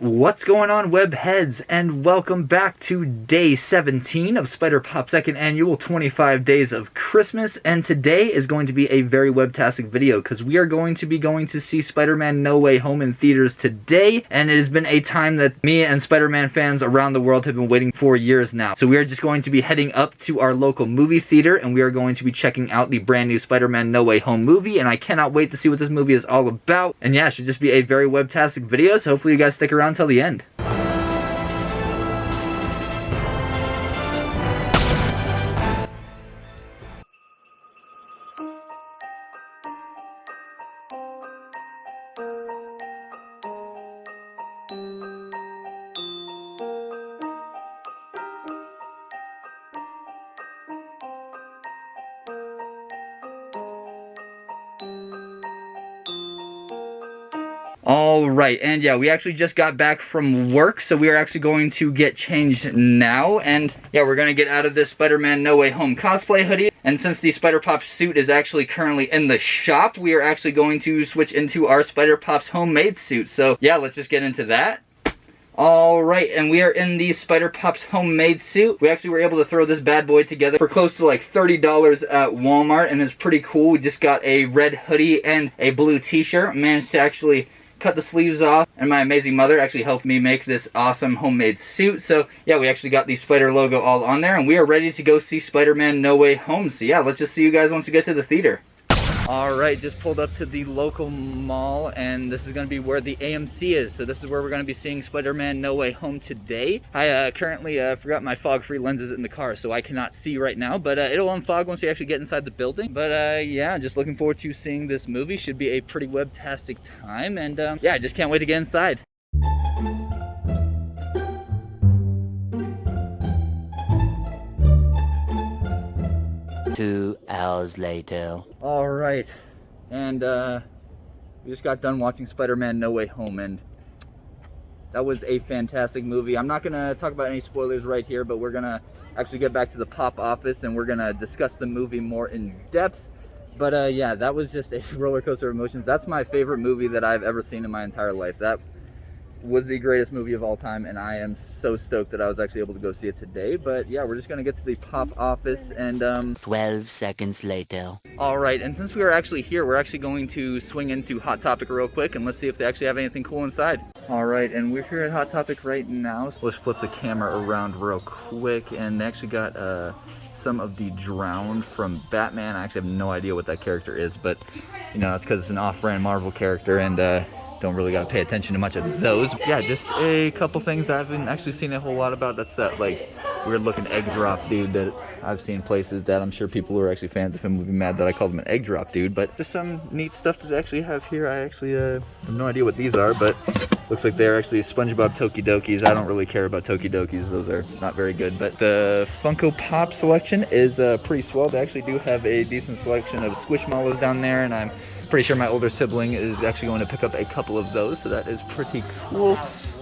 What's going on, webheads, and welcome back to day 17 of Spider-Pop's second annual 25 Days of Christmas. And today is going to be a very webtastic video because we are going to be going to see Spider-Man No Way Home in theaters today. And it has been a time that me and Spider-Man fans around the world have been waiting for years now. So we are just going to be heading up to our local movie theater and we are going to be checking out the brand new Spider-Man No Way Home movie. And I cannot wait to see what this movie is all about. And yeah, it should just be a very webtastic video. So hopefully you guys stick around until the end. Alright, and yeah, we actually just got back from work, so we are actually going to get changed now, and yeah, we're going to get out of this Spider-Man No Way Home cosplay hoodie, and since the Spider-Pop suit is actually currently in the shop, we are actually going to switch into our Spider-Pop's homemade suit, so yeah, let's just get into that. Alright, and we are in the Spider-Pop's homemade suit. We actually were able to throw this bad boy together for close to like $30 at Walmart, and it's pretty cool. We just got a red hoodie and a blue t-shirt, managed to actually cut the sleeves off, and my amazing mother actually helped me make this awesome homemade suit. So yeah, we actually got the Spider logo all on there, and we are ready to go see Spider-Man No Way Home. So yeah, let's just see you guys once we get to the theater. Alright, just pulled up to the local mall, and this is going to be where the AMC is. So this is where we're going to be seeing Spider-Man No Way Home today. I currently forgot my fog-free lenses in the car, so I cannot see right now, but it'll unfog once we actually get inside the building. But yeah, just looking forward to seeing this movie. Should be a pretty webtastic time, and yeah, I just can't wait to get inside. 2 hours later. Alright, and we just got done watching Spider-Man No Way Home, and that was a fantastic movie. I'm not going to talk about any spoilers right here, but we're going to actually get back to the pop office and we're going to discuss the movie more in depth. But yeah, that was just a roller coaster of emotions. That's my favorite movie that I've ever seen in my entire life. That was the greatest movie of all time, and I am so stoked that I was actually able to go see it today. But yeah, we're just gonna get to the pop office and 12 seconds later. Alright, and since we are actually here, we're actually going to swing into Hot Topic real quick and let's see if they actually have anything cool inside. Alright, and we're here at Hot Topic right now, so let's flip the camera around real quick, and they actually got some of the Drowned from Batman. I actually have no idea what that character is, but you know, that's because it's an off-brand Marvel character, and don't really gotta pay attention to much of those. Yeah, just a couple things I haven't actually seen a whole lot about. That's that like weird looking egg drop dude that I've seen places that I'm sure people who are actually fans of him would be mad that I called him an egg drop dude. But just some neat stuff that they actually have here. I actually have no idea what these are, but looks like they're actually SpongeBob Tokidokis. I don't really care about Tokidokis. Those are not very good. But the Funko Pop selection is pretty swell. They actually do have a decent selection of Squishmallows down there, and I'm pretty sure my older sibling is actually going to pick up a couple of those, so that is pretty cool.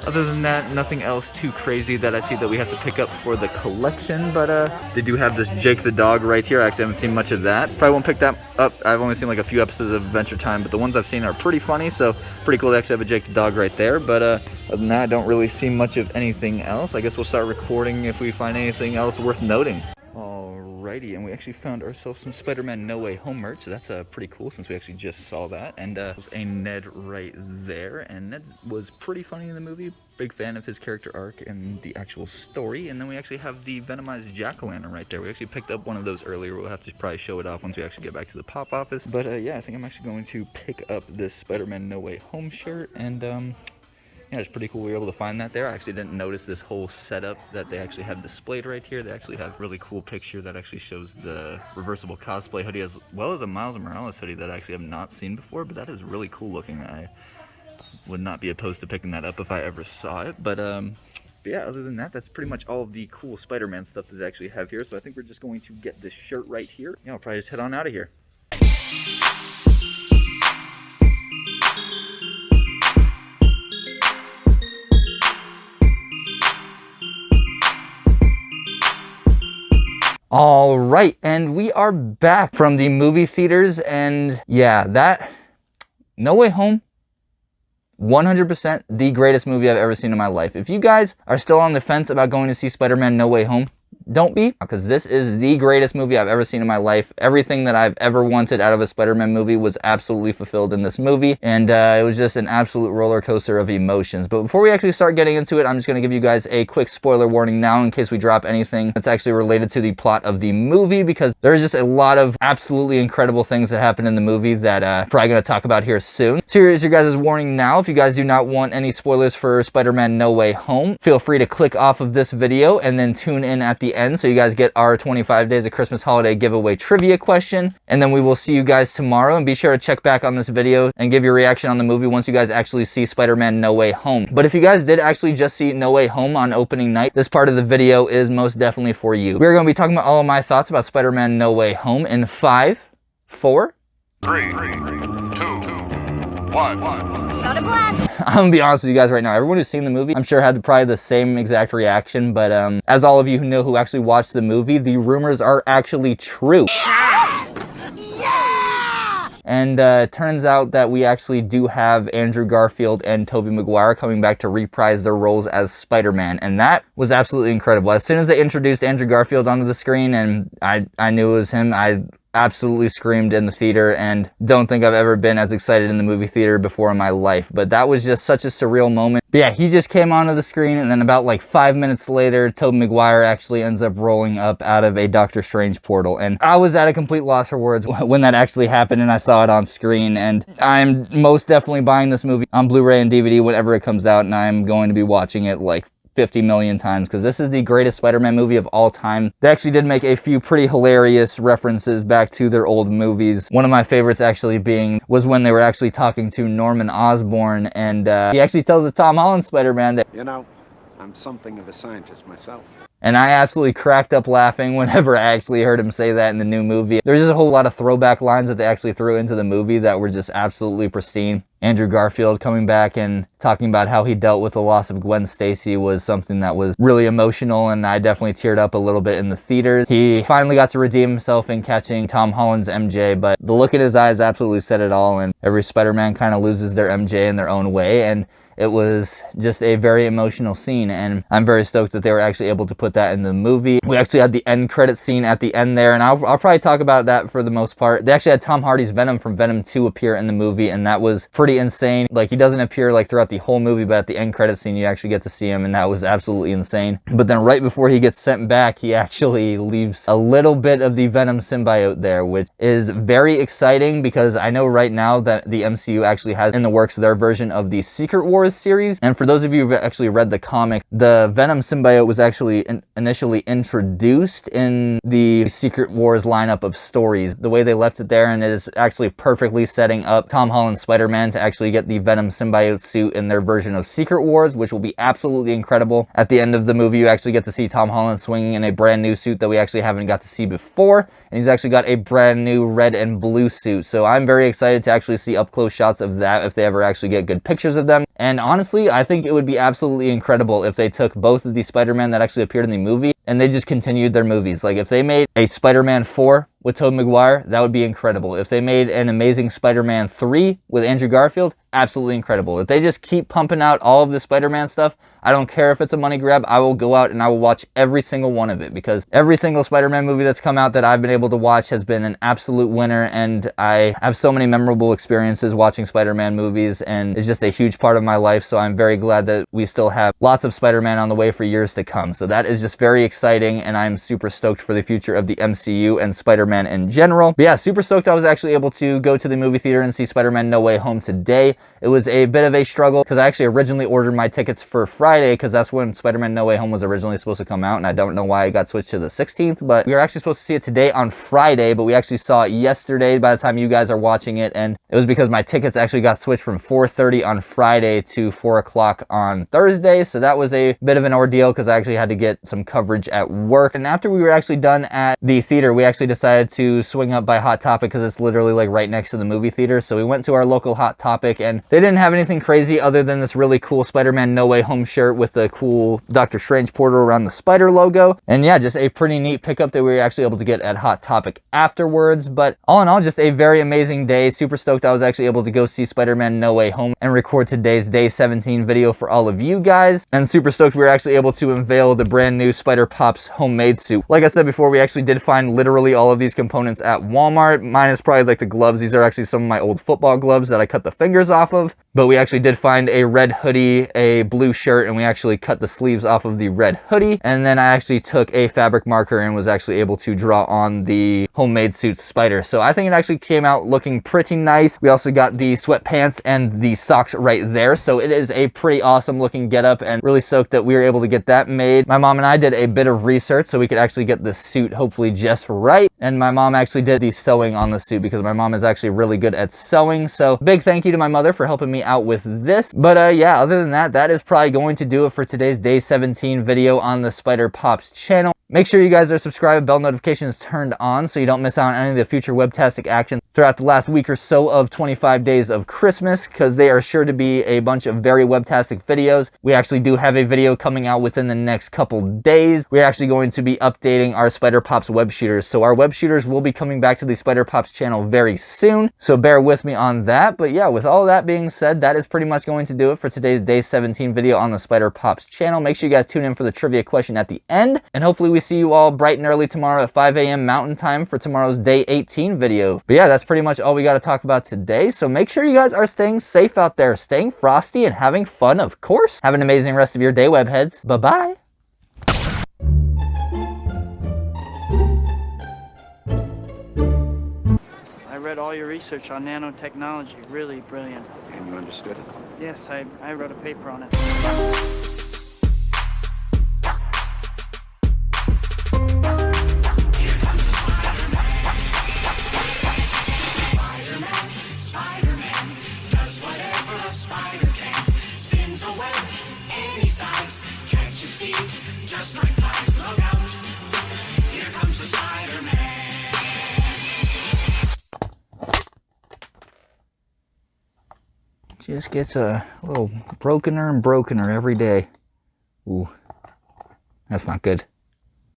Other than that, nothing else too crazy that I see that we have to pick up for the collection, but they do have this Jake the Dog right here. I actually haven't seen much of that. Probably won't pick that up. I've only seen like a few episodes of Adventure Time, but the ones I've seen are pretty funny, so pretty cool to actually have a Jake the Dog right there. But other than that, I don't really see much of anything else. I guess we'll start recording if we find anything else worth noting. Alrighty, and we actually found ourselves some Spider-Man No Way Home merch, so that's pretty cool since we actually just saw that. And there's a Ned right there, and Ned was pretty funny in the movie. Big fan of his character arc and the actual story. And then we actually have the Venomized Jack-o'-lantern right there. We actually picked up one of those earlier. We'll have to probably show it off once we actually get back to the pop office. But yeah, I think I'm actually going to pick up this Spider-Man No Way Home shirt, and yeah, it's pretty cool we were able to find that there. I actually didn't notice this whole setup that they actually have displayed right here. They actually have a really cool picture that actually shows the reversible cosplay hoodie as well as a Miles Morales hoodie that I actually have not seen before, but that is really cool looking. I would not be opposed to picking that up if I ever saw it. But yeah, other than that, that's pretty much all of the cool Spider-Man stuff that they actually have here. So I think we're just going to get this shirt right here. Yeah, I'll probably just head on out of here. All right, and we are back from the movie theaters, and yeah, that No Way Home 100% the greatest movie I've ever seen in my life. If you guys are still on the fence about going to see Spider-Man No Way Home, don't be, because this is the greatest movie I've ever seen in my life. Everything that I've ever wanted out of a Spider-Man movie was absolutely fulfilled in this movie, and it was just an absolute roller coaster of emotions. But before we actually start getting into it, I'm just going to give you guys a quick spoiler warning now in case we drop anything that's actually related to the plot of the movie, because there's just a lot of absolutely incredible things that happen in the movie that I'm probably going to talk about here soon. So here is your guys' warning now. If you guys do not want any spoilers for Spider-Man No Way Home, feel free to click off of this video and then tune in at the end so you guys get our 25 days of Christmas holiday giveaway trivia question. And then we will see you guys tomorrow, and be sure to check back on this video and give your reaction on the movie once you guys actually see Spider-Man No Way Home. But if you guys did actually just see No Way Home on opening night, this part of the video is most definitely for you. We're going to be talking about all of my thoughts about Spider-Man No Way Home in 5, 4, 3, 2, 1. Shot a blast! I'm gonna be honest with you guys right now. Everyone who's seen the movie, I'm sure had probably the same exact reaction, but as all of you who know who actually watched the movie, the rumors are actually true. And it turns out that we actually do have Andrew Garfield and Tobey Maguire coming back to reprise their roles as Spider-Man, and that was absolutely incredible. As soon as they introduced Andrew Garfield onto the screen and I knew it was him, I absolutely screamed in the theater, and don't think I've ever been as excited in the movie theater before in my life. But that was just such a surreal moment. But yeah, he just came onto the screen, and then about like 5 minutes later, Tobey Maguire actually ends up rolling up out of a Doctor Strange portal, and I was at a complete loss for words when that actually happened and I saw it on screen. And I'm most definitely buying this movie on Blu-ray and DVD whenever it comes out, and I'm going to be watching it like 50 million times, because this is the greatest Spider-Man movie of all time. They actually did make a few pretty hilarious references back to their old movies. One of my favorites actually was when they were actually talking to Norman Osborn, and he actually tells the Tom Holland Spider-Man that, You know, I'm something of a scientist myself. and I absolutely cracked up laughing whenever I actually heard him say that in the new movie. There's just a whole lot of throwback lines that they actually threw into the movie that were just absolutely pristine. Andrew Garfield coming back and talking about how he dealt with the loss of Gwen Stacy was something that was really emotional, and I definitely teared up a little bit in the theater. He finally got to redeem himself in catching Tom Holland's MJ, but the look in his eyes absolutely said it all, and every Spider-Man kind of loses their MJ in their own way, and it was just a very emotional scene, and I'm very stoked that they were actually able to put that in the movie. We actually had the end credit scene at the end there, and I'll probably talk about that for the most part. They actually had Tom Hardy's Venom from Venom 2 appear in the movie, and that was pretty insane. Like, he doesn't appear like throughout the whole movie, but at the end credit scene you actually get to see him, and that was absolutely insane. But then right before he gets sent back, he actually leaves a little bit of the Venom symbiote there, which is very exciting, because I know right now that the MCU actually has in the works their version of the Secret Wars series. And for those of you who've actually read the comic, the Venom symbiote was actually initially introduced in the Secret Wars lineup of stories. The way they left it there, and it is actually perfectly setting up Tom Holland's Spider-Man to actually get the Venom symbiote suit in their version of Secret Wars, which will be absolutely incredible. At the end of the movie, you actually get to see Tom Holland swinging in a brand new suit that we actually haven't got to see before, and he's actually got a brand new red and blue suit. So I'm very excited to actually see up close shots of that if they ever actually get good pictures of them. And honestly, I think it would be absolutely incredible if they took both of the Spider-Man that actually appeared in the movie and they just continued their movies. Like, if they made a Spider-Man 4 with Tobey Maguire, that would be incredible. If they made an Amazing Spider-Man 3 with Andrew Garfield, absolutely incredible. If they just keep pumping out all of the Spider-Man stuff, I don't care if it's a money grab, I will go out and I will watch every single one of it, because every single Spider-Man movie that's come out that I've been able to watch has been an absolute winner, and I have so many memorable experiences watching Spider-Man movies, and it's just a huge part of my life, so I'm very glad that we still have lots of Spider-Man on the way for years to come. So that is just very exciting, and I'm super stoked for the future of the MCU and Spider-Man in general. But yeah, super stoked I was actually able to go to the movie theater and see Spider-Man No Way Home today. It was a bit of a struggle, because I actually originally ordered my tickets for Friday, because that's when Spider-Man No Way Home was originally supposed to come out, and I don't know why it got switched to the 16th, but we were actually supposed to see it today on Friday, but we actually saw it yesterday by the time you guys are watching it, and it was because my tickets actually got switched from 4:30 on Friday to 4 o'clock on Thursday, so that was a bit of an ordeal, because I actually had to get some coverage at work. And after we were actually done at the theater, we actually decided to swing up by Hot Topic, because it's literally like right next to the movie theater, so we went to our local Hot Topic, and and they didn't have anything crazy other than this really cool Spider-Man No Way Home shirt with the cool Doctor Strange portal around the spider logo. And yeah, just a pretty neat pickup that we were actually able to get at Hot Topic afterwards. But all in all, just a very amazing day. Super stoked I was actually able to go see Spider-Man No Way Home and record today's day 17 video for all of you guys. And super stoked we were actually able to unveil the brand new Spider Pops homemade suit. Like I said before, we actually did find literally all of these components at Walmart. Mine is probably like the gloves. These are actually some of my old football gloves that I cut the fingers off of. But we actually did find a red hoodie, a blue shirt, and we actually cut the sleeves off of the red hoodie. And then I actually took a fabric marker and was actually able to draw on the homemade suit spider. So I think it actually came out looking pretty nice. We also got the sweatpants and the socks right there. So it is a pretty awesome looking getup, and really stoked that we were able to get that made. My mom and I did a bit of research so we could actually get the suit hopefully just right. And my mom actually did the sewing on the suit because my mom is actually really good at sewing. So big thank you to my mother for helping me out with this. But yeah, other than that, that is probably going to do it for today's day 17 video on the Spider Pops channel. Make sure you guys are subscribed, bell notifications turned on so you don't miss out on any of the future webtastic action throughout the last week or so of 25 days of Christmas, because they are sure to be a bunch of very webtastic videos. We actually do have a video coming out within the next couple days. We're actually going to be updating our Spider Pops web shooters. So our web shooters will be coming back to the Spider Pops channel very soon. So bear with me on that. But yeah, with all that being said, that is pretty much going to do it for today's day 17 video on the Spider Pops channel. Make sure you guys tune in for the trivia question at the end. And hopefully we see you all bright and early tomorrow at 5 a.m. Mountain Time for tomorrow's day 18 video. But yeah, that's pretty much all we got to talk about today. So make sure you guys are staying safe out there, staying frosty, and having fun, of course. Have an amazing rest of your day, webheads. Bye-bye. I read all your research on nanotechnology. Really brilliant. And you understood it? Yes, I wrote a paper on it. Just gets a little brokener and brokener every day. Ooh, that's not good.